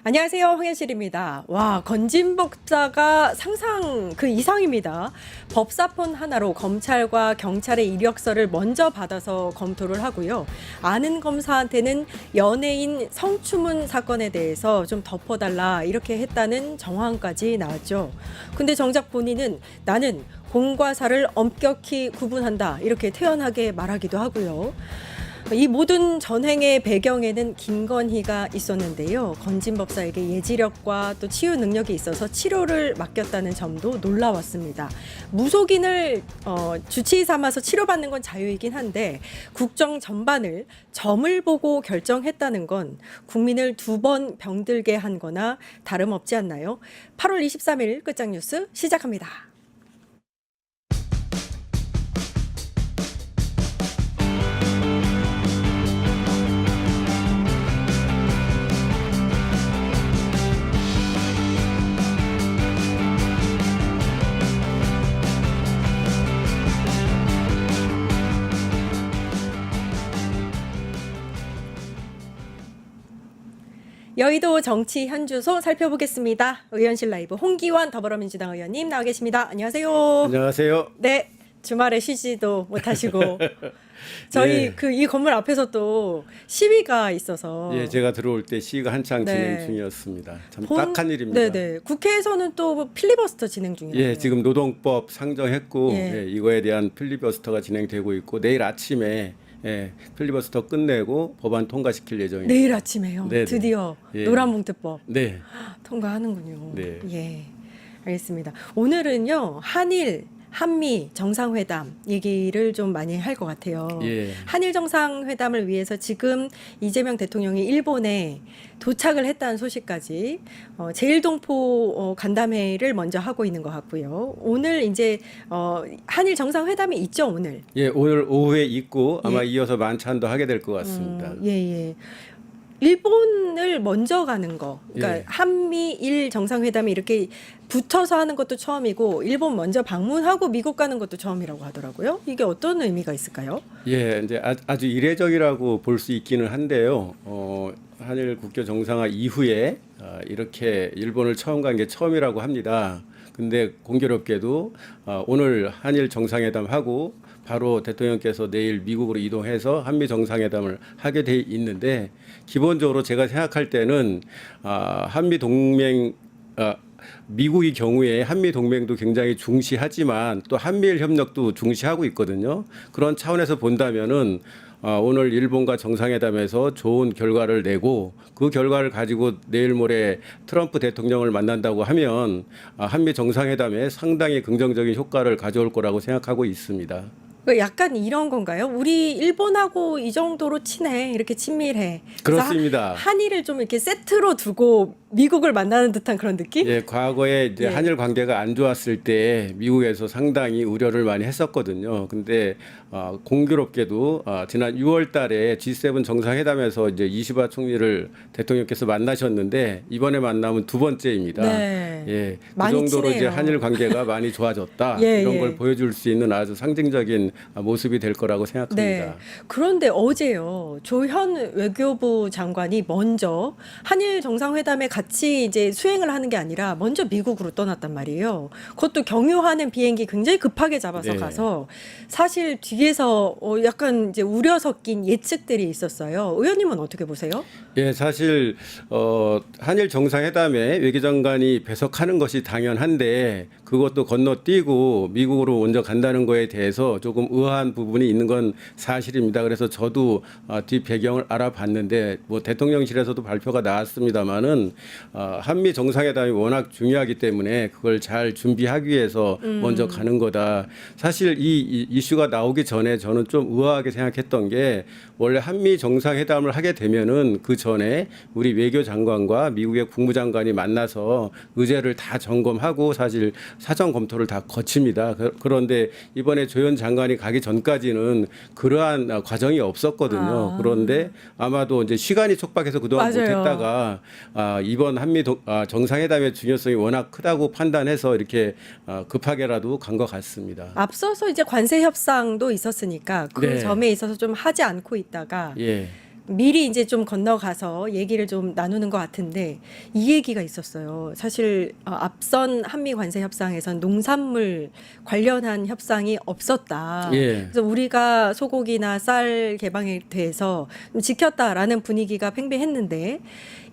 안녕하세요. 황현실입니다. 와, 건진법사가 상상 그 이상입니다. 법사폰 하나로 검찰과 경찰의 이력서를 먼저 받아서 검토를 하고요. 아는 검사한테는 연예인 성추문 사건에 대해서 좀 덮어달라 이렇게 했다는 정황까지 나왔죠. 근데 정작 본인은 나는 공과 사를 엄격히 구분한다 이렇게 태연하게 말하기도 하고요. 이 모든 전횡의 배경에는 김건희가 있었는데요. 건진법사에게 예지력과 또 치유 능력이 있어서 치료를 맡겼다는 점도 놀라웠습니다. 무속인을 주치의 삼아서 치료받는 건 자유이긴 한데 국정 전반을 점을 보고 결정했다는 건 국민을 두 번 병들게 한 거나 다름없지 않나요? 8월 23일 끝장 뉴스 시작합니다. 여의도 정치 현주소 살펴보겠습니다. 의원실 라이브 홍기환 더불어민주당 의원님 나와 계십니다. 안녕하세요. 안녕하세요. 네, 주말에 쉬지도 못하시고 저희 네. 이 건물 앞에서 또 시위가 있어서 예, 제가 들어올 때 시위가 한창 네. 진행 중이었습니다. 참 딱한 일입니다. 네네. 국회에서는 또 필리버스터 진행 중이에요. 예, 지금 노동법 상정했고 예. 이거에 대한 필리버스터가 진행되고 있고 내일 아침에 필리버스터 끝내고 법안 통과시킬 예정입니다. 내일 아침에요. 네네. 드디어 예. 노란봉투법 네. 통과하는군요. 네. 예, 알겠습니다. 오늘은요 한미 정상회담 얘기를 좀 많이 할 것 같아요. 예. 한일 정상회담을 위해서 지금 이재명 대통령이 일본에 도착을 했다는 소식까지 제일동포 간담회를 먼저 하고 있는 것 같고요. 오늘 이제 한일 정상회담이 있죠 오늘. 예, 오늘 오후에 있고 아마 이어서 만찬도 하게 될 것 같습니다. 예. 일본을 먼저 가는 거, 그러니까 예. 한미일 정상회담이 이렇게 붙어서 하는 것도 처음이고 일본 먼저 방문하고 미국 가는 것도 처음이라고 하더라고요. 이게 어떤 의미가 있을까요? 예, 이제 아주 이례적이라고 볼 수 있기는 한데요. 한일 국교 정상화 이후에 이렇게 일본을 처음 간 게 처음이라고 합니다. 근데 공교롭게도 오늘 한일 정상회담 하고 바로 대통령께서 내일 미국으로 이동해서 한미 정상회담을 하게 돼 있는데 기본적으로 제가 생각할 때는 한미 동맹 미국의 경우에 한미 동맹도 굉장히 중시하지만 또 한미일 협력도 중시하고 있거든요. 그런 차원에서 본다면은 오늘 일본과 정상회담에서 좋은 결과를 내고 그 결과를 가지고 내일 모레 트럼프 대통령을 만난다고 하면 한미 정상회담에 상당히 긍정적인 효과를 가져올 거라고 생각하고 있습니다. 약간 이런 건가요? 우리 일본하고 이 정도로 친해, 이렇게 친밀해. 그래서 그렇습니다. 한일을 좀 이렇게 세트로 두고 미국을 만나는 듯한 그런 느낌? 예, 과거에 이제 예. 한일 관계가 안 좋았을 때 미국에서 상당히 우려를 많이 했었거든요. 근데 공교롭게도 지난 6월 달에 G7 정상회담에서 이제 이시바 총리를 대통령께서 만나셨는데 이번에 만남은 두 번째입니다. 네. 예, 그 많이 정도로 친해요. 이제 한일 관계가 많이 좋아졌다. 예, 이런 예. 걸 보여줄 수 있는 아주 상징적인 모습이 될 거라고 생각합니다. 네. 그런데 어제요, 조현 외교부 장관이 먼저 한일 정상회담에 같이 이제 수행을 하는 게 아니라 먼저 미국으로 떠났단 말이에요. 그것도 경유하는 비행기 굉장히 급하게 잡아서 네. 가서 사실 뒤에서 약간 이제 우려 섞인 예측들이 있었어요. 의원님은 어떻게 보세요? 예, 사실 한일 정상회담에 외교장관이 배석하는 것이 당연한데 그것도 건너뛰고 미국으로 먼저 간다는 거에 대해서 조금 의아한 부분이 있는 건 사실입니다. 그래서 저도 뒷 배경을 알아봤는데 뭐 대통령실에서도 발표가 나왔습니다마는 한미 정상회담이 워낙 중요하기 때문에 그걸 잘 준비하기 위해서 먼저 가는 거다. 사실 이 이슈가 나오기 전에 저는 좀 의아하게 생각했던 게 원래 한미 정상회담을 하게 되면은 그 전에 우리 외교장관과 미국의 국무장관이 만나서 의제를 다 점검하고 사실 사전 검토를 다 거칩니다. 그런데 이번에 조현 장관이 가기 전까지는 그러한 과정이 없었거든요. 그런데 아마도 이제 시간이 촉박해서 그동안 맞아요. 못했다가 이번 한미 정상회담의 중요성이 워낙 크다고 판단해서 이렇게 급하게라도 간 것 같습니다. 앞서서 이제 관세 협상도 있었으니까 그 네. 점에 있어서 좀 하지 않고 있다가 예. 미리 이제 좀 건너가서 얘기를 좀 나누는 것 같은데 이 얘기가 있었어요. 사실 앞선 한미 관세 협상에선 농산물 관련한 협상이 없었다. 예. 그래서 우리가 소고기나 쌀 개방에 대해서 좀 지켰다라는 분위기가 팽배했는데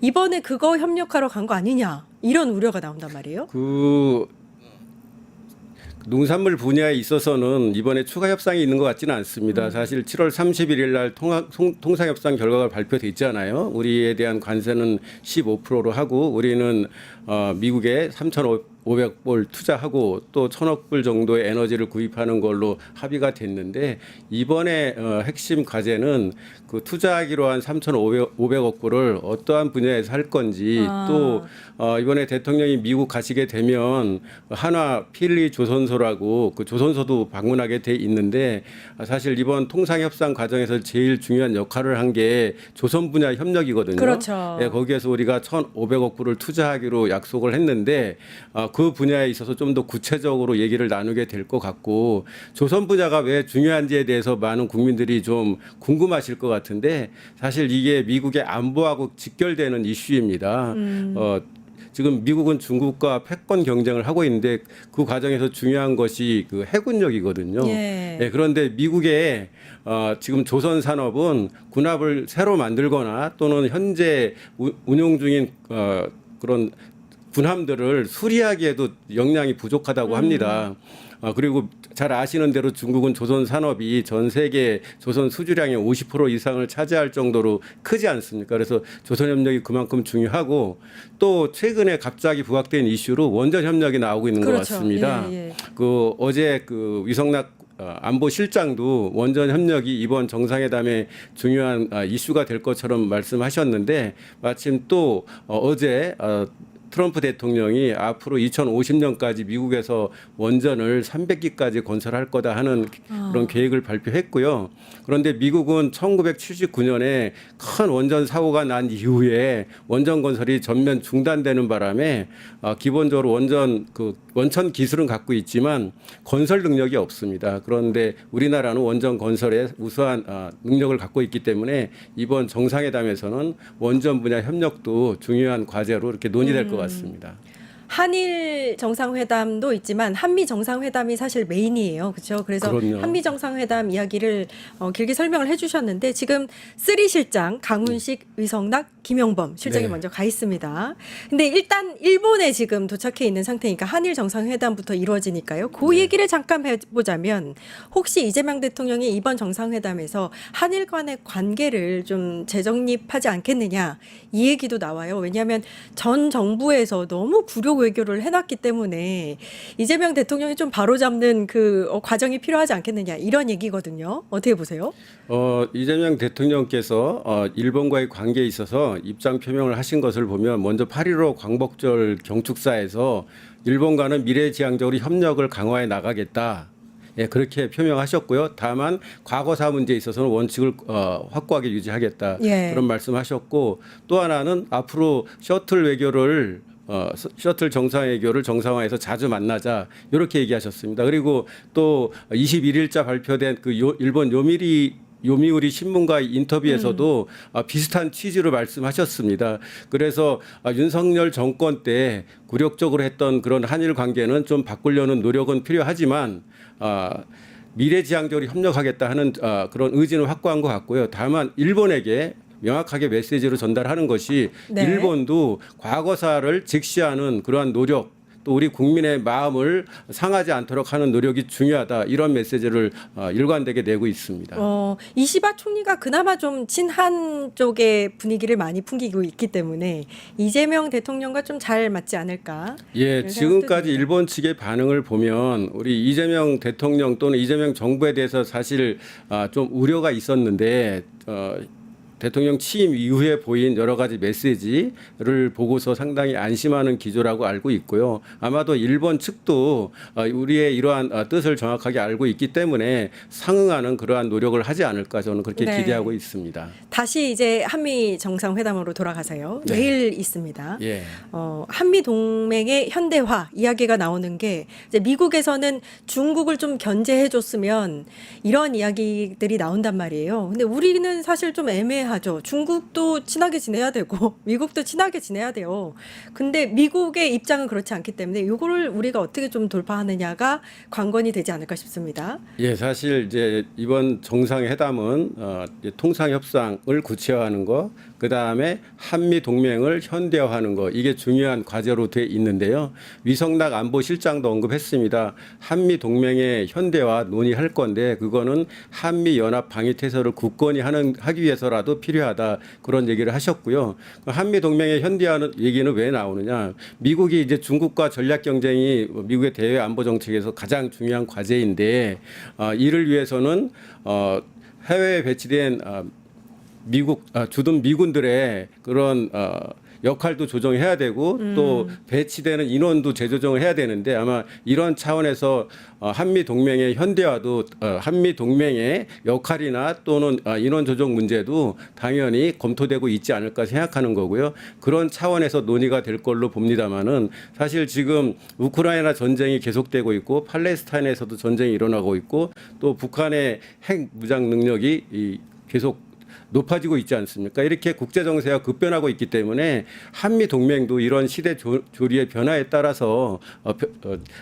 이번에 그거 협력하러 간 거 아니냐 이런 우려가 나온단 말이에요. 그 농산물 분야에 있어서는 이번에 추가 협상이 있는 것 같지는 않습니다. 사실 7월 31일 날 통상협상 결과가 발표됐잖아요. 우리에 대한 관세는 15%로 하고 우리는 미국에 3,500불 투자하고 또 1,000억 불 정도의 에너지를 구입하는 걸로 합의가 됐는데 이번에 핵심 과제는 그 투자하기로 한 3,500억 불을 어떠한 분야에서 할 건지 또 이번에 대통령이 미국 가시게 되면 한화 필리 조선소라고 그 조선소도 방문하게 돼 있는데 사실 이번 통상협상 과정에서 제일 중요한 역할을 한 게 조선 분야 협력이거든요. 그렇죠. 예, 거기에서 우리가 1,500억 불을 투자하기로 약속을 했는데 그 분야에 있어서 좀 더 구체적으로 얘기를 나누게 될 것 같고 조선 분야가 왜 중요한지에 대해서 많은 국민들이 좀 궁금하실 것 같은데 사실 이게 미국의 안보하고 직결되는 이슈입니다. 지금 미국은 중국과 패권 경쟁을 하고 있는데 그 과정에서 중요한 것이 그 해군력이거든요. 예. 네, 그런데 미국의 지금 조선 산업은 군함을 새로 만들거나 또는 현재 운용 중인 그런 군함들을 수리하기에도 역량이 부족하다고 합니다. 그리고 잘 아시는 대로 중국은 조선 산업이 전 세계 조선 수주량의 50% 이상을 차지할 정도로 크지 않습니까? 그래서 조선 협력이 그만큼 중요하고 또 최근에 갑자기 부각된 이슈로 원전 협력이 나오고 있는 그렇죠. 것 같습니다. 예, 예. 그 어제 그 위성락 안보실장도 원전 협력이 이번 정상회담의 중요한 이슈가 될 것처럼 말씀하셨는데 마침 또 어제 트럼프 대통령이 앞으로 2050년까지 미국에서 원전을 300기까지 건설할 거다 하는 그런 계획을 발표했고요. 그런데 미국은 1979년에 큰 원전 사고가 난 이후에 원전 건설이 전면 중단되는 바람에 기본적으로 원천 기술은 갖고 있지만 건설 능력이 없습니다. 그런데 우리나라는 원전 건설에 우수한 능력을 갖고 있기 때문에 이번 정상회담에서는 원전 분야 협력도 중요한 과제로 이렇게 논의될 것 같습니다. 한일 정상회담도 있지만 한미 정상회담이 사실 메인이에요. 그렇죠? 그래서 그럼요. 한미 정상회담 이야기를 길게 설명을 해주셨는데 지금 쓰리 실장 강훈식, 위성락, 김용범 실장이 네. 먼저 가 있습니다. 근데 일단 일본에 지금 도착해 있는 상태니까 한일 정상회담부터 이루어지니까요. 그 얘기를 잠깐 해보자면 혹시 이재명 대통령이 이번 정상회담에서 한일 간의 관계를 좀 재정립하지 않겠느냐 이 얘기도 나와요. 왜냐하면 전 정부에서 너무 굴욕 외교를 해놨기 때문에 이재명 대통령이 좀 바로잡는 그 과정이 필요하지 않겠느냐 이런 얘기거든요. 어떻게 보세요? 이재명 대통령께서 일본과의 관계에 있어서 입장 표명을 하신 것을 보면 먼저 8.15 광복절 경축사에서 일본과는 미래지향적으로 협력을 강화해 나가겠다. 예, 그렇게 표명하셨고요. 다만 과거사 문제에 있어서는 원칙을 확고하게 유지하겠다. 예. 그런 말씀하셨고 또 하나는 앞으로 셔틀 외교를 셔틀 정상회교를 정상화해서 자주 만나자 이렇게 얘기하셨습니다. 그리고 또 21일자 발표된 그 일본 요미우리 신문과의 인터뷰에서도 비슷한 취지로 말씀하셨습니다. 그래서 윤석열 정권 때 굴욕적으로 했던 그런 한일 관계는 좀 바꾸려는 노력은 필요하지만 미래지향적으로 협력하겠다 하는 그런 의지는 확고한 것 같고요. 다만 일본에게 명확하게 메시지로 전달하는 것이 네. 일본도 과거사를 직시하는 그러한 노력 또 우리 국민의 마음을 상하지 않도록 하는 노력이 중요하다 이런 메시지를 일관되게 내고 있습니다. 이시바 총리가 그나마 좀 친한 쪽의 분위기를 많이 풍기고 있기 때문에 이재명 대통령과 좀 잘 맞지 않을까? 예, 지금까지 일본 측의 반응을 보면 우리 이재명 대통령 또는 이재명 정부에 대해서 사실 좀 우려가 있었는데 대통령 취임 이후에 보인 여러 가지 메시지를 보고서 상당히 안심하는 기조라고 알고 있고요. 아마도 일본 측도 우리의 이러한 뜻을 정확하게 알고 있기 때문에 상응하는 그러한 노력을 하지 않을까 저는 그렇게 네. 기대하고 있습니다. 다시 이제 한미 정상회담으로 돌아가세요. 네. 내일 있습니다. 예. 한미 동맹의 현대화 이야기가 나오는 게 이제 미국에서는 중국을 좀 견제해 줬으면 이런 이야기들이 나온단 말이에요. 근데 우리는 사실 좀 애매한 중요하죠. 중국도 친하게 지내야 되고 미국도 친하게 지내야 돼요. 근데 미국의 입장은 그렇지 않기 때문에 이거를 우리가 어떻게 좀 돌파하느냐가 관건이 되지 않을까 싶습니다. 예, 사실 이제 이번 정상회담은 이제 통상 협상을 구체화하는 거, 그 다음에 한미 동맹을 현대화하는 거, 이게 중요한 과제로 돼 있는데요. 위성락 안보실장도 언급했습니다. 한미 동맹의 현대화 논의할 건데 그거는 한미 연합 방위 태세를 굳건히 하기 위해서라도 필요하다, 그런 얘기를 하셨고요. 한미 동맹의 현대화는 얘기는 왜 나오느냐? 미국이 이제 중국과 전략 경쟁이 미국의 대외 안보 정책에서 가장 중요한 과제인데 이를 위해서는 해외에 배치된 주둔 미군들의 그런 역할도 조정해야 되고 또 배치되는 인원도 재조정을 해야 되는데 아마 이런 차원에서 한미 동맹의 현대화도 한미 동맹의 역할이나 또는 인원 조정 문제도 당연히 검토되고 있지 않을까 생각하는 거고요. 그런 차원에서 논의가 될 걸로 봅니다만은 사실 지금 우크라이나 전쟁이 계속되고 있고 팔레스타인에서도 전쟁이 일어나고 있고 또 북한의 핵 무장 능력이 계속 높아지고 있지 않습니까? 이렇게 국제 정세가 급변하고 있기 때문에 한미 동맹도 이런 시대 조리의 변화에 따라서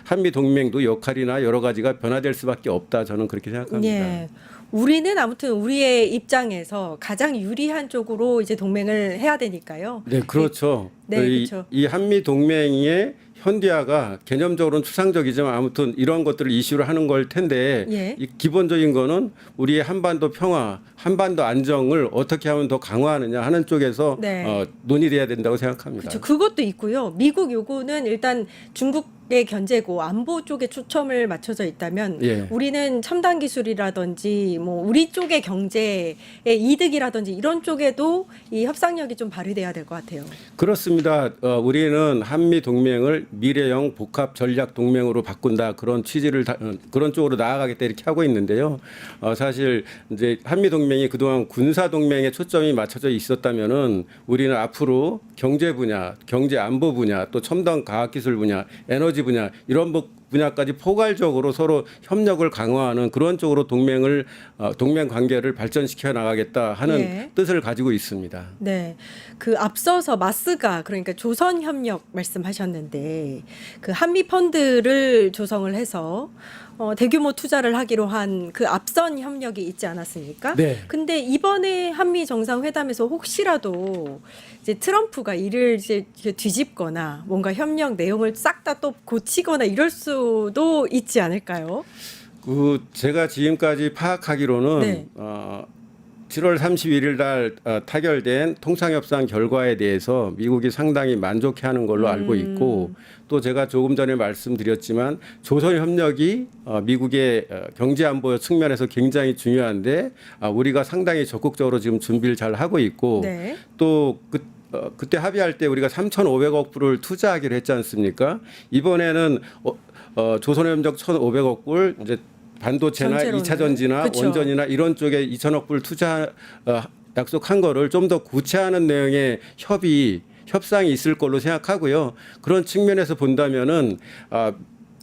한미 동맹도 역할이나 여러 가지가 변화될 수밖에 없다, 저는 그렇게 생각합니다. 예. 우리는 아무튼 우리의 입장에서 가장 유리한 쪽으로 이제 동맹을 해야 되니까요. 네, 그렇죠. 네, 그렇죠. 이 한미 동맹의 현대화가 개념적으로는 추상적이지만 아무튼 이런 것들을 이슈를 하는 걸 텐데 예. 이 기본적인 거는 우리의 한반도 평화, 한반도 안정을 어떻게 하면 더 강화하느냐 하는 쪽에서 네. 논의돼야 된다고 생각합니다. 그렇죠. 그것도 있고요. 미국 요구는 일단 중국의 견제고 안보 쪽에 초점을 맞춰져 있다면 예. 우리는 첨단 기술이라든지 뭐 우리 쪽의 경제의 이득이라든지 이런 쪽에도 이 협상력이 좀 발휘돼야 될 것 같아요. 그렇습니다. 우리는 한미 동맹을 미래형 복합 전략 동맹으로 바꾼다, 그런 취지를 그런 쪽으로 나아가겠다 이렇게 하고 있는데요. 사실 이제 한미 동맹이 그동안 군사 동맹에 초점이 맞춰져 있었다면은 우리는 앞으로 경제 분야, 경제 안보 분야, 또 첨단 과학 기술 분야, 에너지 분야 이런 분야까지 포괄적으로 서로 협력을 강화하는 그런 쪽으로 동맹 관계를 발전시켜 나가겠다 하는 예. 뜻을 가지고 있습니다. 네. 그 앞서서 마스가 그러니까 조선 협력 말씀하셨는데 그 한미 펀드를 조성을 해서 대규모 투자를 하기로 한 그 앞선 협력이 있지 않았습니까? 네. 근데 이번에 한미 정상회담에서 혹시라도 이제 트럼프가 이를 이제 뒤집거나 뭔가 협력 내용을 싹 다 또 고치거나 이럴 수도 있지 않을까요? 제가 지금까지 파악하기로는 네. 7월 31일 날 타결된 통상협상 결과에 대해서 미국이 상당히 만족해하는 걸로 알고 있고 또 제가 조금 전에 말씀드렸지만 조선협력이 미국의 경제안보 측면에서 굉장히 중요한데 우리가 상당히 적극적으로 지금 준비를 잘 하고 있고 네. 또 그때 합의할 때 우리가 3,500억 불을 투자하기로 했지 않습니까? 이번에는 조선협력 1,500억 불 이제 반도체나 전체로는. 2차 전지나 그쵸. 원전이나 이런 쪽에 2천억 불 투자 약속한 거를 좀 더 구체화하는 내용의 협상이 있을 걸로 생각하고요. 그런 측면에서 본다면은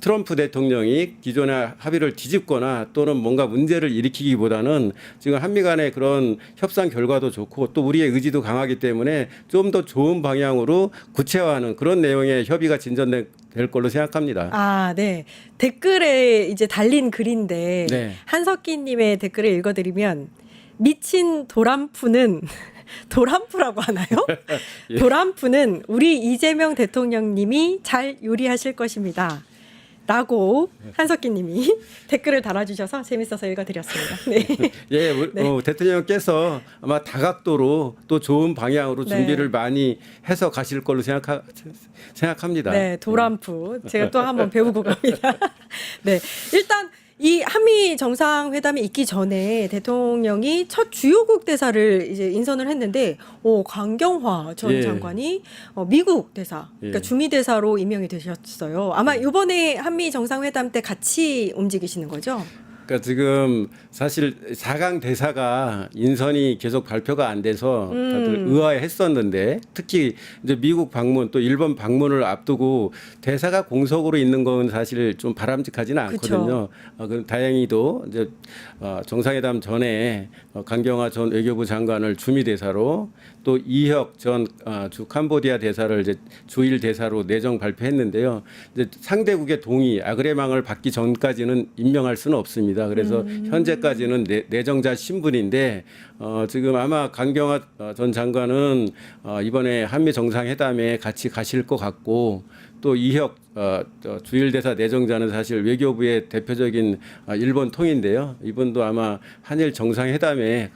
트럼프 대통령이 기존의 합의를 뒤집거나 또는 뭔가 문제를 일으키기보다는 지금 한미 간의 그런 협상 결과도 좋고 또 우리의 의지도 강하기 때문에 좀 더 좋은 방향으로 구체화하는 그런 내용의 협의가 진전될 걸로 생각합니다. 아, 네. 댓글에 이제 달린 글인데 네. 한석기님의 댓글을 읽어드리면 미친 도람프는 도람프라고 하나요? 예. 도람프는 우리 이재명 대통령님이 잘 요리하실 것입니다. 라고 한석기님이 댓글을 달아주셔서 재밌어서 읽어드렸습니다. 네. 예, 대통령께서 아마 다각도로 또 좋은 방향으로 네. 준비를 많이 해서 가실 걸로 생각합니다. 네, 도람프. 제가 또 한번 배우고 갑니다. 네. 일단 이 한미 정상회담이 있기 전에 대통령이 첫 주요국 대사를 이제 인선을 했는데, 강경화 전 예. 장관이 미국 대사, 그러니까 예. 주미 대사로 임명이 되셨어요. 아마 이번에 한미 정상회담 때 같이 움직이시는 거죠? 그러니까 지금 사실 4강 대사가 인선이 계속 발표가 안 돼서 다들 의아해했었는데 특히 이제 미국 방문 또 일본 방문을 앞두고 대사가 공석으로 있는 건 사실 좀 바람직하지는 않거든요. 그럼 다행히도 이제 정상회담 전에 강경화 전 외교부 장관을 주미 대사로 또 이혁 전 주 캄보디아 대사를 이제 주일 대사로 내정 발표했는데요. 이제 상대국의 동의 아그레망을 받기 전까지는 임명할 수는 없습니다. 그래서 현재까지는 내정자 신분인데 지금 아마 강경화 전 장관은 이번에 한미 정상회담에 같이 가실 것 같고 또 이혁 주일 대사 내정자는 사실 외교부의 대표적인 일본 통인데요. 이분도 아마 한일 정상회담에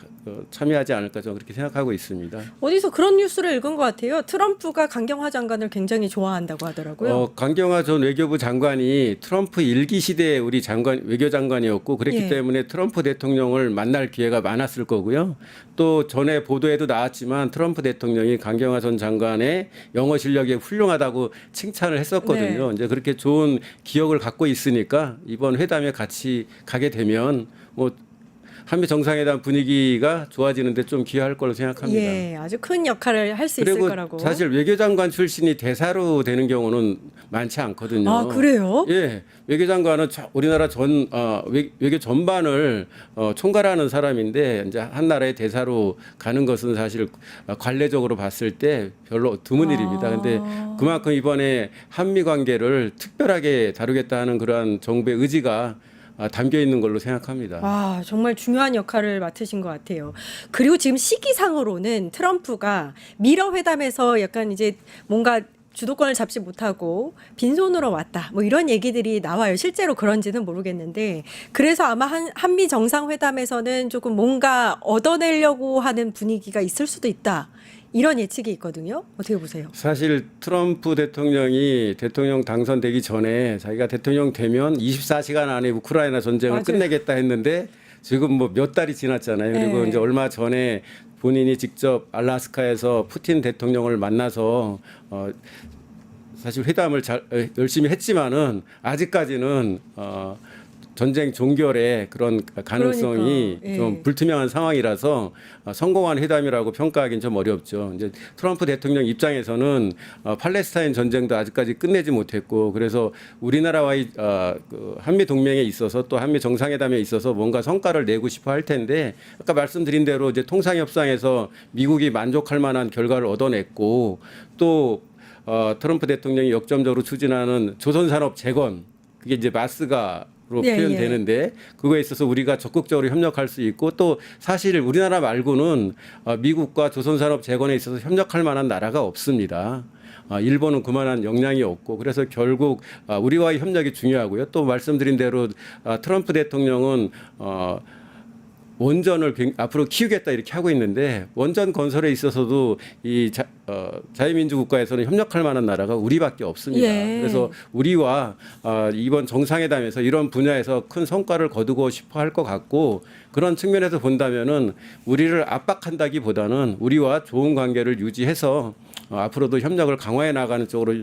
참여하지 않을까 저는 그렇게 생각하고 있습니다. 어디서 그런 뉴스를 읽은 것 같아요. 트럼프가 강경화 장관을 굉장히 좋아한다고 하더라고요. 강경화 전 외교부 장관이 트럼프 일기 시대에 우리 외교장관이었고 그랬기 예. 때문에 트럼프 대통령을 만날 기회가 많았을 거고요. 또 전에 보도에도 나왔지만 트럼프 대통령이 강경화 전 장관의 영어 실력이 훌륭하다고 칭찬을 했었거든요. 네. 이제 그렇게 좋은 기억을 갖고 있으니까 이번 회담에 같이 가게 되면 뭐 한미 정상회담 분위기가 좋아지는데 좀 기여할 걸로 생각합니다. 예, 아주 큰 역할을 할 수 있을 그리고 거라고. 사실 외교장관 출신이 대사로 되는 경우는 많지 않거든요. 아, 그래요? 예, 외교장관은 우리나라 외교 전반을 총괄하는 사람인데 이제 한 나라의 대사로 가는 것은 사실 관례적으로 봤을 때 별로 드문 일입니다. 근데 그만큼 이번에 한미 관계를 특별하게 다루겠다는 그러한 정부의 의지가 담겨 있는 걸로 생각합니다. 와, 정말 중요한 역할을 맡으신 것 같아요. 그리고 지금 시기상으로는 트럼프가 미러 회담에서 약간 이제 뭔가 주도권을 잡지 못하고 빈손으로 왔다. 뭐 이런 얘기들이 나와요. 실제로 그런지는 모르겠는데 그래서 아마 한미 정상회담에서는 조금 뭔가 얻어내려고 하는 분위기가 있을 수도 있다. 이런 예측이 있거든요. 어떻게 보세요? 사실 트럼프 대통령이 대통령 당선되기 전에 자기가 대통령 되면 24시간 안에 우크라이나 전쟁을 맞아요. 끝내겠다 했는데 지금 뭐 몇 달이 지났잖아요. 그리고 네. 이제 얼마 전에 본인이 직접 알라스카에서 푸틴 대통령을 만나서 사실 회담을 열심히 했지만은 아직까지는 전쟁 종결의 그런 가능성이 그러니까, 예. 좀 불투명한 상황이라서 성공한 회담이라고 평가하기는 좀 어렵죠. 이제 트럼프 대통령 입장에서는 팔레스타인 전쟁도 아직까지 끝내지 못했고 그래서 우리나라와의 그 한미 동맹에 있어서 또 한미 정상회담에 있어서 뭔가 성과를 내고 싶어 할 텐데 아까 말씀드린 대로 이제 통상협상에서 미국이 만족할 만한 결과를 얻어냈고 또 트럼프 대통령이 역점적으로 추진하는 조선산업 재건 그게 이제 마스가 로 예, 표현되는데 그거에 있어서 우리가 적극적으로 협력할 수 있고 또 사실 우리나라 말고는 미국과 조선산업 재건에 있어서 협력할 만한 나라가 없습니다. 일본은 그만한 역량이 없고 그래서 결국 우리와의 협력이 중요하고요. 또 말씀드린 대로 트럼프 대통령은 원전을 앞으로 키우겠다 이렇게 하고 있는데 원전 건설에 있어서도 이 자유민주 국가에서는 협력할 만한 나라가 우리밖에 없습니다. 예. 그래서 우리와 이번 정상회담에서 이런 분야에서 큰 성과를 거두고 싶어 할 것 같고 그런 측면에서 본다면은 우리를 압박한다기보다는 우리와 좋은 관계를 유지해서 앞으로도 협력을 강화해 나가는 쪽으로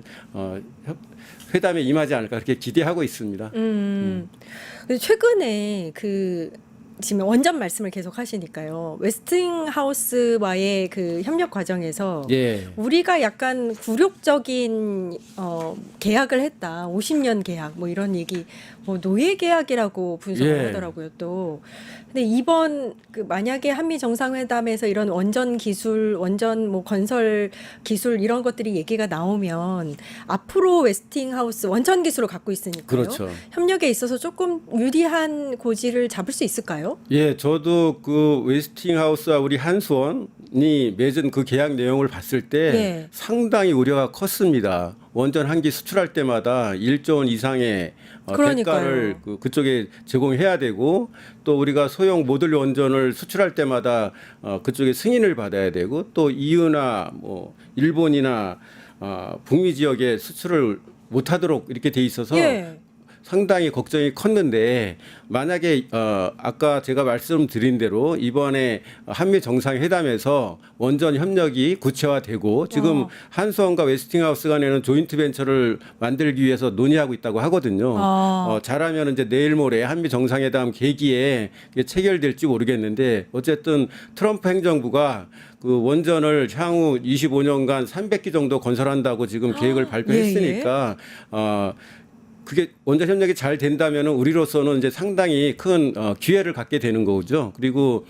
회담에 임하지 않을까 그렇게 기대하고 있습니다. 근데 최근에 지금 원전 말씀을 계속 하시니까요. 웨스팅하우스와의 그 협력 과정에서 예. 우리가 약간 굴욕적인 계약을 했다. 50년 계약 뭐 이런 얘기 뭐 노예 계약이라고 분석을 예. 하더라고요. 또 근데 이번 만약에 한미 정상회담에서 이런 원전 기술, 원전 뭐 건설 기술 이런 것들이 얘기가 나오면 앞으로 웨스팅하우스 원전 기술을 갖고 있으니까요. 그렇죠. 협력에 있어서 조금 유리한 고지를 잡을 수 있을까요? 예, 저도 그 웨스팅하우스와 우리 한수원이 맺은 그 계약 내용을 봤을 때 예. 상당히 우려가 컸습니다. 원전 한 기 수출할 때마다 1조 원 이상의 그러니까요. 대가를 그쪽에 제공해야 되고 또 우리가 소형 모듈 원전을 수출할 때마다 그쪽에 승인을 받아야 되고 또 EU나 뭐 일본이나 북미 지역에 수출을 못하도록 이렇게 돼 있어서 예. 상당히 걱정이 컸는데 만약에 아까 제가 말씀드린 대로 이번에 한미 정상회담에서 원전 협력이 구체화되고 지금 한수원과 웨스팅하우스 간에는 조인트 벤처를 만들기 위해서 논의하고 있다고 하거든요. 잘하면 이제 내일 모레 한미 정상회담 계기에 이게 체결될지 모르겠는데 어쨌든 트럼프 행정부가 그 원전을 향후 25년간 300기 정도 건설한다고 지금 계획을 발표했으니까 그게 원전 협력이 잘 된다면은 우리로서는 이제 상당히 큰 기회를 갖게 되는 거죠. 그리고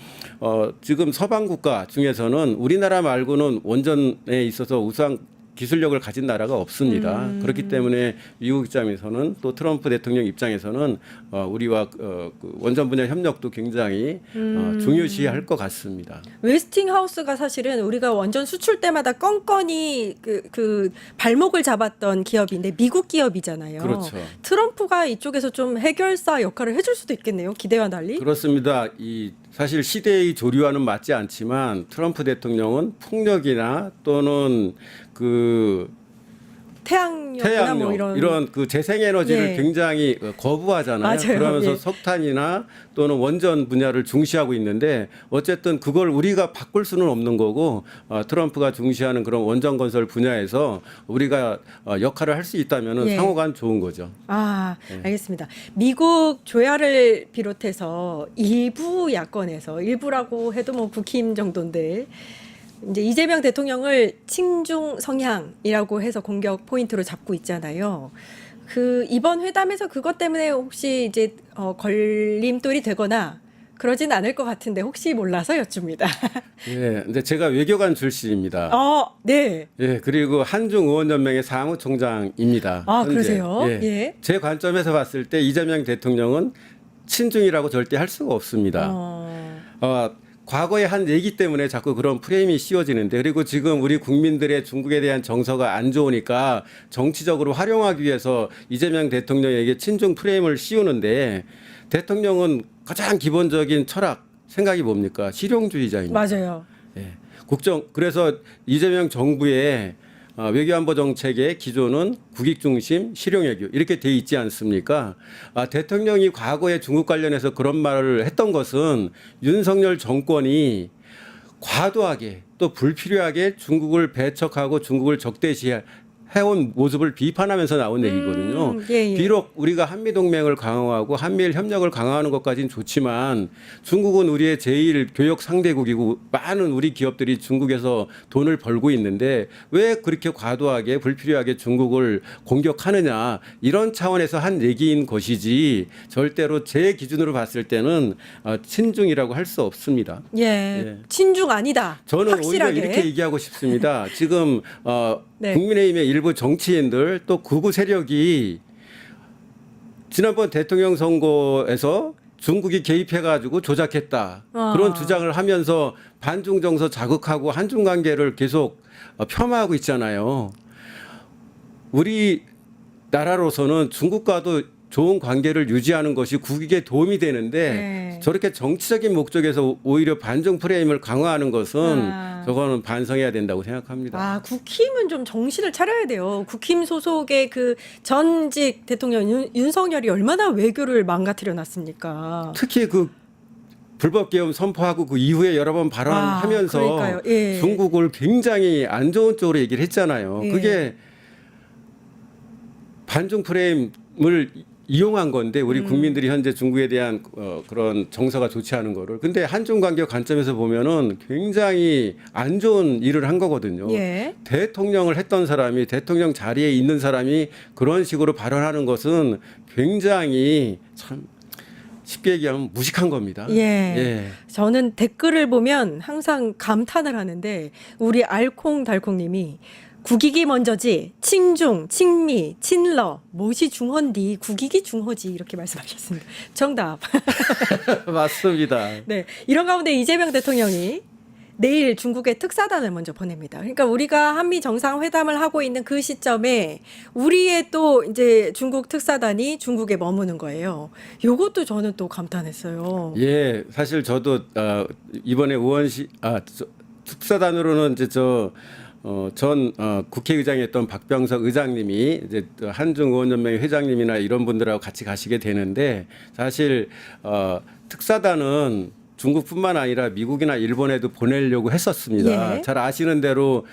지금 서방 국가 중에서는 우리나라 말고는 원전에 있어서 우수한 기술력을 가진 나라가 없습니다. 그렇기 때문에 미국 입장에서는 또 트럼프 대통령 입장에서는 우리와 그 원전 분야 협력도 굉장히 중요시할 것 같습니다. 웨스팅하우스가 사실은 우리가 원전 수출 때마다 껌껌이 그 발목을 잡았던 기업인데 미국 기업이잖아요. 그렇죠. 트럼프가 이쪽에서 좀 해결사 역할을 해줄 수도 있겠네요. 기대와 달리. 그렇습니다. 사실 시대의 조류와는 맞지 않지만 트럼프 대통령은 폭력이나 또는 그 태양력이나 뭐 이런 그 재생에너지를 예. 굉장히 거부하잖아요. 맞아요. 그러면서 예. 석탄이나 또는 원전 분야를 중시하고 있는데 어쨌든 그걸 우리가 바꿀 수는 없는 거고 트럼프가 중시하는 그런 원전 건설 분야에서 우리가 역할을 할 수 있다면 예. 상호간 좋은 거죠. 알겠습니다. 미국 조야를 비롯해서 일부 야권에서 일부라고 해도 뭐 국힘 정도인데 이제 이재명 대통령을 친중 성향이라고 해서 공격 포인트로 잡고 있잖아요. 그 이번 회담에서 그것 때문에 혹시 이제 걸림돌이 되거나 그러진 않을 것 같은데 혹시 몰라서 여쭙니다. 예, 근데 제가 외교관 출신입니다. 네. 예, 그리고 한중 의원연맹의 사무총장입니다. 현재. 그러세요? 예. 예. 제 관점에서 봤을 때 이재명 대통령은 친중이라고 절대 할 수가 없습니다. 과거의 한 얘기 때문에 자꾸 그런 프레임이 씌워지는데 그리고 지금 우리 국민들의 중국에 대한 정서가 안 좋으니까 정치적으로 활용하기 위해서 이재명 대통령에게 친중 프레임을 씌우는데 대통령은 가장 기본적인 철학 생각이 뭡니까? 실용주의자입니다. 맞아요. 예. 그래서 이재명 정부의 외교안보 정책의 기조는 국익 중심, 실용외교 이렇게 돼 있지 않습니까? 대통령이 과거에 중국 관련해서 그런 말을 했던 것은 윤석열 정권이 과도하게 또 불필요하게 중국을 배척하고 중국을 적대시해온 모습을 비판하면서 나온 얘기거든요. 예. 비록 우리가 한미동맹을 강화하고 한미일 협력을 강화하는 것까지는 좋지만 중국은 우리의 제1 교역 상대국이고 많은 우리 기업들이 중국에서 돈을 벌고 있는데 왜 그렇게 과도하게 불필요하게 중국을 공격하느냐 이런 차원에서 한 얘기인 것이지 절대로 제 기준으로 봤을 때는 친중이라고 할 수 없습니다. 예. 친중 아니다. 저는 확실하게. 오히려 이렇게 얘기하고 싶습니다. 지금 네. 국민의힘의 일부 정치인들 또 극우 세력이 지난번 대통령 선거에서 중국이 개입해가지고 조작했다 그런 주장을 하면서 반중 정서 자극하고 한중 관계를 계속 폄하하고 있잖아요. 우리 나라로서는 중국과도 좋은 관계를 유지하는 것이 국익에 도움이 되는데 저렇게 정치적인 목적에서 오히려 반중 프레임을 강화하는 것은 저거는 반성해야 된다고 생각합니다. 국힘은 좀 정신을 차려야 돼요. 국힘 소속의 그 전직 대통령 윤석열이 얼마나 외교를 망가뜨려 놨습니까? 특히 그 불법 계엄 선포하고 그 이후에 여러 번 발언하면서 그러니까요. 예. 중국을 굉장히 안 좋은 쪽으로 얘기를 했잖아요. 예. 그게 반중 프레임을 이용한 건데 우리 국민들이 현재 중국에 대한 그런 정서가 좋지 않은 거를 근데 한중 관계 관점에서 보면은 굉장히 안 좋은 일을 한 거거든요. 예. 대통령을 했던 사람이 대통령 자리에 있는 사람이 그런 식으로 발언하는 것은 굉장히 참 쉽게 얘기하면 무식한 겁니다. 예. 저는 댓글을 보면 항상 감탄을 하는데 우리 알콩달콩님이 국익이 먼저지 친중, 친미, 친러 무엇이 중헌디 국익이 중허지 이렇게 말씀하셨습니다. 정답. 맞습니다. 네, 이런 가운데 이재명 대통령이 내일 중국에 특사단을 먼저 보냅니다. 그러니까 우리가 한미 정상회담을 하고 있는 그 시점에 우리의 또 이제 중국 특사단이 중국에 머무는 거예요. 요것도 저는 또 감탄했어요. 예, 사실 저도 이번에 특사단으로는 이제 전 국회의장이었던 박병석 의장님이 이제 또 한중의원연맹 회장님이나 이런 분들하고 같이 가시게 되는데 사실 특사단은 중국뿐만 아니라 미국이나 일본에도 보내려고 했었습니다. 예. 잘 아시는 대로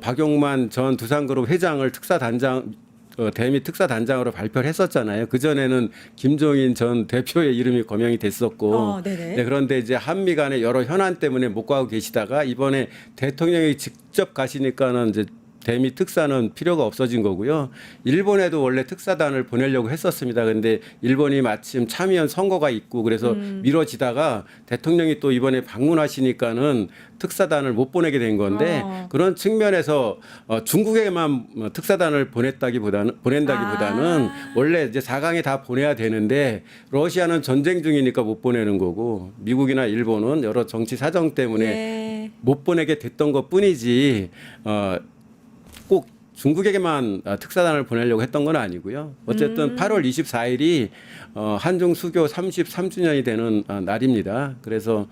박용만 전 두산그룹 회장을 특사단장 대미 특사단장으로 발표를 했었잖아요. 그 전에는 김종인 전 대표의 이름이 거명이 됐었고, 네네. 네, 그런데 이제 한미 간의 여러 현안 때문에 못 가고 계시다가 이번에 대통령이 직접 가시니까는 이제 대미 특사는 필요가 없어진 거고요. 일본에도 원래 특사단을 보내려고 했었습니다. 그런데 일본이 마침 참의원 선거가 있고 그래서 미뤄지다가 대통령이 또 이번에 방문하시니까는 특사단을 못 보내게 된 건데 그런 측면에서 중국에만 특사단을 보낸다기보다는 원래 이제 4강에 다 보내야 되는데 러시아는 전쟁 중이니까 못 보내는 거고 미국이나 일본은 여러 정치 사정 때문에 예. 못 보내게 됐던 것뿐이지 꼭 중국에게만 특사단을 보내려고 했던 건 아니고요. 어쨌든 8월 24일이 한중 수교 33주년이 되는 날입니다. 그래서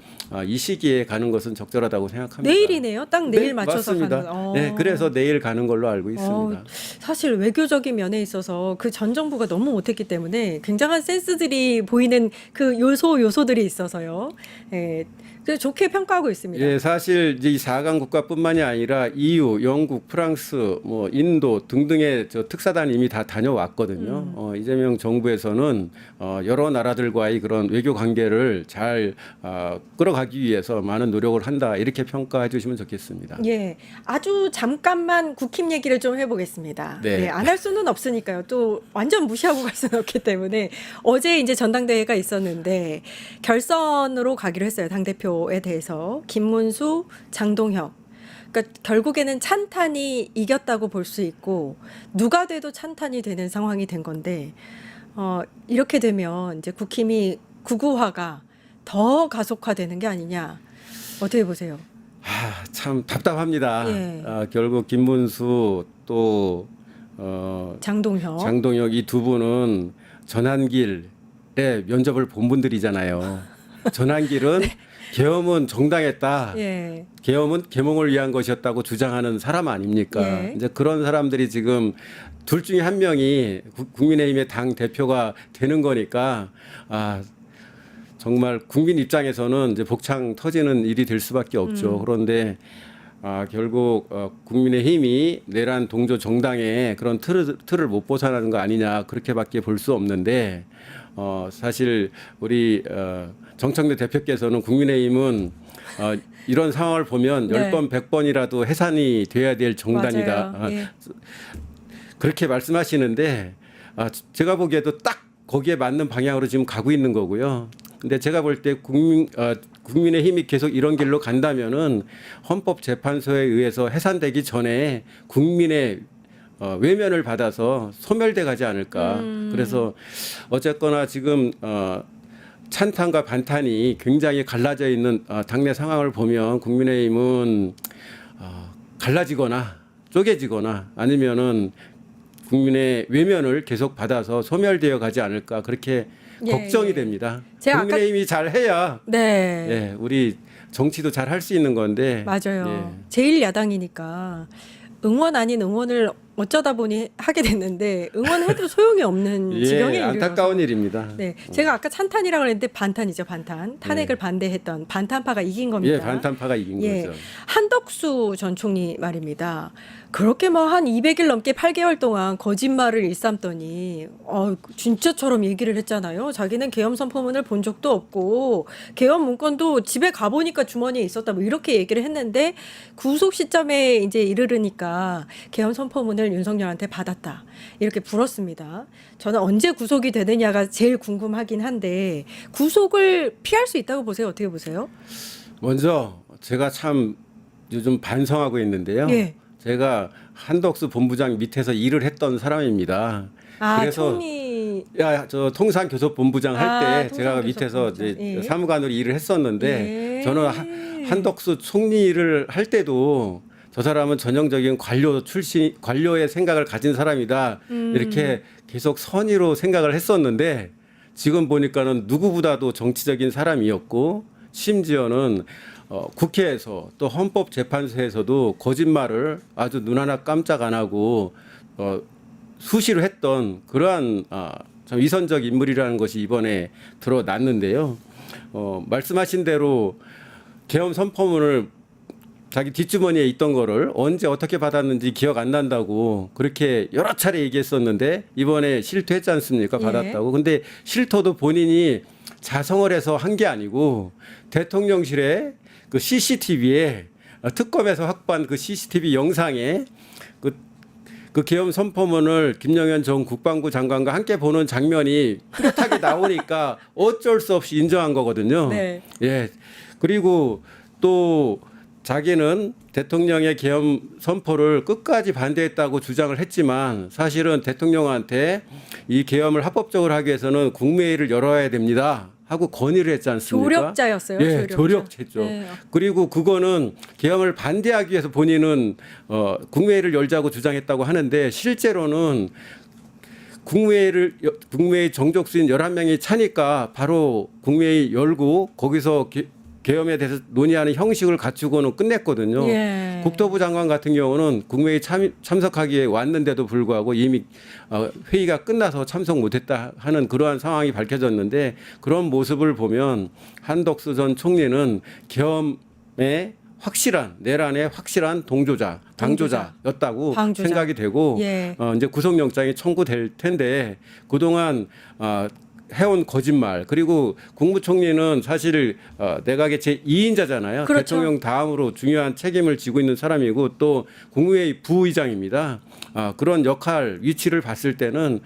이 시기에 가는 것은 적절하다고 생각합니다. 내일이네요. 딱 내일 네, 맞춰서 맞습니다. 가는. 네, 그래서 내일 가는 걸로 알고 있습니다. 사실 외교적인 면에 있어서 그 전 정부가 너무 못했기 때문에 굉장한 센스들이 보이는 그 요소들이 있어서요. 예, 그래서 좋게 평가하고 있습니다. 예, 사실 이제 이 4강 국가뿐만이 아니라 EU, 영국, 프랑스, 뭐 인도 등등의 저 특사단이 이미 다 다녀왔거든요. 이재명 정부에서는 여러 나라들과의 그런 외교 관계를 잘 끌어가기 위해서 많은 노력을 한다 이렇게 평가해 주시면 좋겠습니다. 예, 아주 잠깐만 국힘 얘기를 좀 해보겠습니다. 네. 안 할 수는 없으니까요. 또 완전 무시하고 갈 수는 없기 때문에 어제 이제 전당대회가 있었는데 결선으로 가기로 했어요. 당 대표에 대해서 김문수, 장동혁. 그러니까 결국에는 찬탄이 이겼다고 볼 수 있고 누가 돼도 찬탄이 되는 상황이 된 건데 이렇게 되면 이제 국힘이 구구화가 더 가속화되는 게 아니냐 어떻게 보세요? 참 답답합니다. 예. 결국 김문수 또 장동혁 이 두 분은 전한길에 면접을 본 분들이잖아요. 전한길은 계엄은 정당했다. 예. 계엄은 계몽을 위한 것이었다고 주장하는 사람 아닙니까? 예. 이제 그런 사람들이 지금 둘 중에 한 명이 국민의힘의 당 대표가 되는 거니까 정말 국민 입장에서는 이제 복창 터지는 일이 될 수밖에 없죠. 그런데 결국 국민의힘이 내란 동조 정당의 그런 틀을 못 벗어나는 거 아니냐 그렇게밖에 볼 수 없는데 사실 우리 정청래 대표께서는 국민의힘은 이런 상황을 보면 네. 10번 100번이라도 해산이 돼야 될 정당이다. 맞아요. 예. 그렇게 말씀하시는데 제가 보기에도 딱 거기에 맞는 방향으로 지금 가고 있는 거고요. 근데 제가 볼 때 국민의힘이 계속 이런 길로 간다면은 헌법재판소에 의해서 해산되기 전에 국민의 외면을 받아서 소멸돼 가지 않을까. 그래서 어쨌거나 지금 찬탄과 반탄이 굉장히 갈라져 있는 당내 상황을 보면 국민의힘은 갈라지거나 쪼개지거나 아니면은 국민의 외면을 계속 받아서 소멸되어 가지 않을까 그렇게 예, 걱정이 예. 됩니다. 제가 국민의힘이 잘해야 네. 예, 우리 정치도 잘 할 수 있는 건데 맞아요. 제일 야당이니까 응원 아닌 응원을 어쩌다 보니 하게 됐는데 응원해도 소용이 없는 예, 지경에 이르러서 안타까운 일입니다. 네, 제가 아까 찬탄이라고 했는데 반탄이죠, 반탄. 탄핵을 반대했던 반탄파가 이긴 겁니다. 예, 반탄파가 이긴 거죠. 한덕수 전 총리 말입니다. 그렇게 뭐 한 200일 넘게 8개월 동안 거짓말을 일삼더니 진짜처럼 얘기를 했잖아요. 자기는 계엄 선포문을 본 적도 없고 계엄 문건도 집에 가보니까 주머니에 있었다 뭐 이렇게 얘기를 했는데 구속 시점에 이제 이르르니까 계엄 선포문을 윤석열한테 받았다 이렇게 불었습니다. 저는 언제 구속이 되느냐가 제일 궁금하긴 한데 구속을 피할 수 있다고 보세요? 어떻게 보세요? 먼저 제가 참 요즘 반성하고 있는데요. 예. 제가 한덕수 본부장 밑에서 일을 했던 사람입니다. 그래서 총리 저 통상교섭본부장 할 때 제가 통상교섭본부장. 밑에서 이제 예. 사무관으로 일을 했었는데 예. 저는 한덕수 총리 일을 할 때도 저 사람은 전형적인 관료의 생각을 가진 사람이다 이렇게 계속 선의로 생각을 했었는데 지금 보니까는 누구보다도 정치적인 사람이었고 심지어는 국회에서 또 헌법재판소에서도 거짓말을 아주 눈 하나 깜짝 안 하고 수시로 했던 그러한 참 위선적 인물이라는 것이 이번에 드러났는데요. 말씀하신 대로 계엄 선포문을 자기 뒷주머니에 있던 거를 언제 어떻게 받았는지 기억 안 난다고 그렇게 여러 차례 얘기했었는데 이번에 실토했지 않습니까? 예. 받았다고. 근데 실토도 본인이 자성을 해서 한 게 아니고 대통령실에 그 CCTV에 특검에서 확보한 그 CCTV 영상에 그 계엄 선포문을 김영현 전 국방부 장관과 함께 보는 장면이 뚜렷하게 나오니까 어쩔 수 없이 인정한 거거든요. 네. 예. 그리고 또 자기는 대통령의 계엄 선포를 끝까지 반대했다고 주장을 했지만 사실은 대통령한테 이 계엄을 합법적으로 하기 위해서는 국무회의를 열어야 됩니다 하고 건의를 했지 않습니까? 조력자였어요. 예, 조력체죠. 네. 그리고 그거는 계엄을 반대하기 위해서 본인은 국무회의를 열자고 주장했다고 하는데 실제로는 국무회의 정족수인 11명이 차니까 바로 국무회의 열고 거기서 계엄에 대해서 논의하는 형식을 갖추고는 끝냈거든요. 예. 국토부 장관 같은 경우는 국무회의 참석하기에 왔는데도 불구하고 이미 회의가 끝나서 참석 못했다 하는 그러한 상황이 밝혀졌는데 그런 모습을 보면 한덕수 전 총리는 계엄의 확실한 내란의 확실한 방조자였다고 방조자. 생각이 되고 예. 이제 구속영장이 청구될 텐데 그동안 해온 거짓말 그리고 국무총리는 사실 내각의 제2인자잖아요. 그렇죠. 대통령 다음으로 중요한 책임을 지고 있는 사람이고 또 국무회의 부의장입니다. 그런 역할 위치를 봤을 때는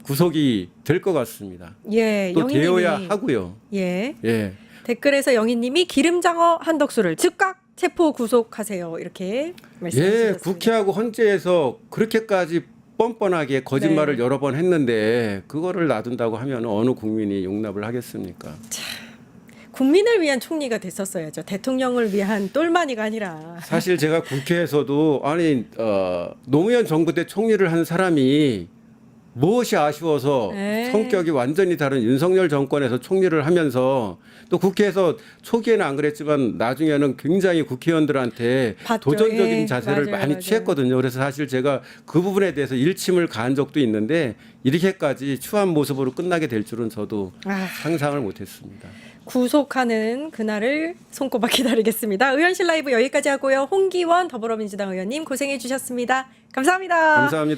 구속이 될 것 같습니다. 예, 또 영희님이 되어야 하고요. 예. 예. 댓글에서 영희님이 기름장어 한덕수를 즉각 체포 구속하세요 이렇게 말씀하셨습니다. 예, 국회하고 헌재에서 그렇게까지 뻔뻔하게 거짓말을 네. 여러 번 했는데 그거를 놔둔다고 하면 어느 국민이 용납을 하겠습니까? 국민을 위한 총리가 됐었어야죠. 대통령을 위한 똘마니가 아니라. 사실 제가 국회에서도 아니 노무현 정부 때 총리를 한 사람이 무엇이 아쉬워서 네. 성격이 완전히 다른 윤석열 정권에서 총리를 하면서 또 국회에서 초기에는 안 그랬지만 나중에는 굉장히 국회의원들한테 봤죠. 도전적인 예, 자세를 맞아요, 많이 맞아요. 취했거든요. 그래서 사실 제가 그 부분에 대해서 일침을 가한 적도 있는데 이렇게까지 추한 모습으로 끝나게 될 줄은 저도 상상을 못했습니다. 구속하는 그날을 손꼽아 기다리겠습니다. 의원실 라이브 여기까지 하고요. 홍기원 더불어민주당 의원님 고생해 주셨습니다. 감사합니다. 감사합니다.